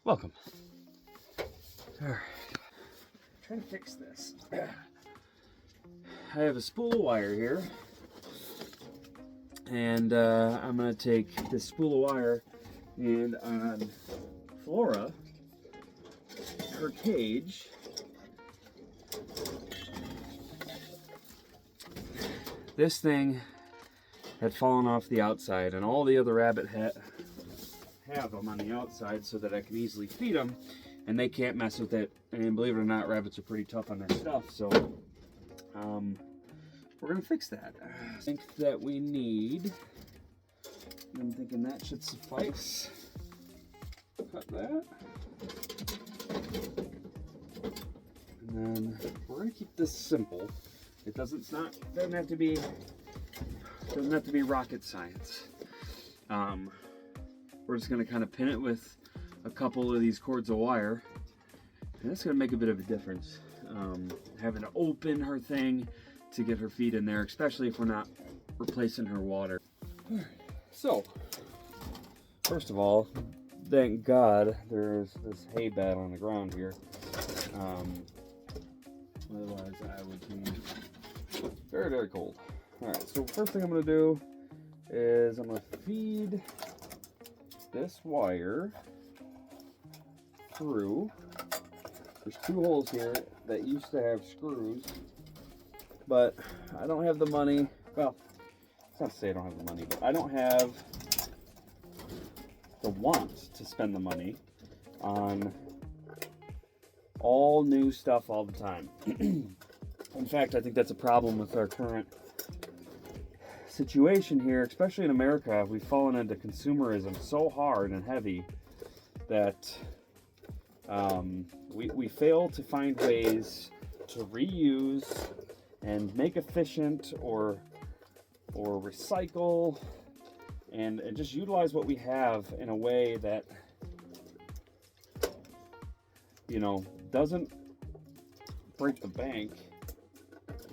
Welcome. Alright, trying to fix this. I have a spool of wire here, and I'm going to take this spool of wire and on Flora, her cage, this thing had fallen off the outside, and all the other rabbit have them on the outside so that I can easily feed them, and they can't mess with it. And believe it or not, rabbits are pretty tough on their stuff, so we're gonna fix that. I think that we need, I'm thinking that should suffice. Cut that. And then we're gonna keep this simple. It doesn't have to be rocket science. We're just gonna kind of pin it with a couple of these cords of wire, and that's gonna make a bit of a difference. Having to open her thing to get her feet in there, especially if we're not replacing her water. All right. So, first of all, thank God there's this hay bed on the ground here. Otherwise I would be very, very cold. All right, so first thing I'm gonna do is I'm gonna feed this wire through. There's two holes here that used to have screws, but I don't have the money. Well, it's not to say I don't have the money, but I don't have the want to spend the money on all new stuff all the time. In fact, I think that's a problem with our current situation here, especially in America. We've fallen into consumerism so hard and heavy that we fail to find ways to reuse and make efficient or recycle and just utilize what we have in a way that, you know, doesn't break the bank.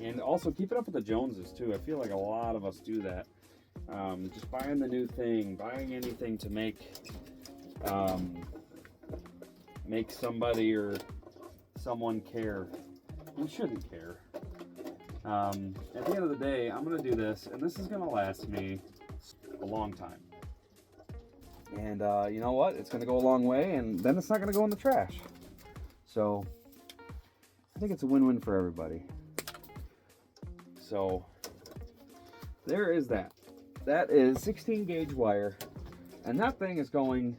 And also keep it up with the Joneses too. I feel like a lot of us do that. Just buying the new thing, buying anything to make somebody or someone care. We shouldn't care. At the end of the day, I'm gonna do this, and this is gonna last me a long time. And you know what? It's gonna go a long way, and then it's not gonna go in the trash. So I think it's a win-win for everybody. So there is that. That is 16 gauge wire, and that thing is going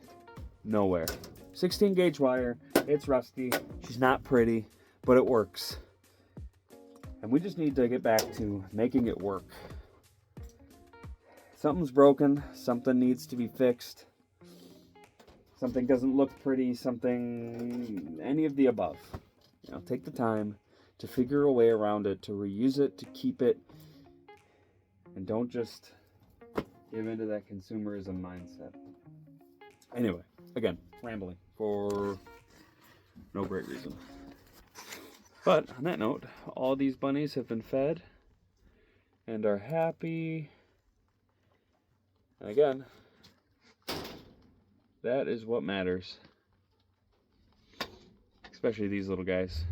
nowhere. 16 gauge wire, it's rusty, she's not pretty, but it works. And we just need to get back to making it work. Something's broken, something needs to be fixed, something doesn't look pretty, any of the above. You know, take the time to figure a way around it, to reuse it, to keep it, and don't just give into that consumerism mindset. Anyway, again, rambling for no great reason. But on that note, all these bunnies have been fed and are happy. And again, that is what matters. Especially these little guys.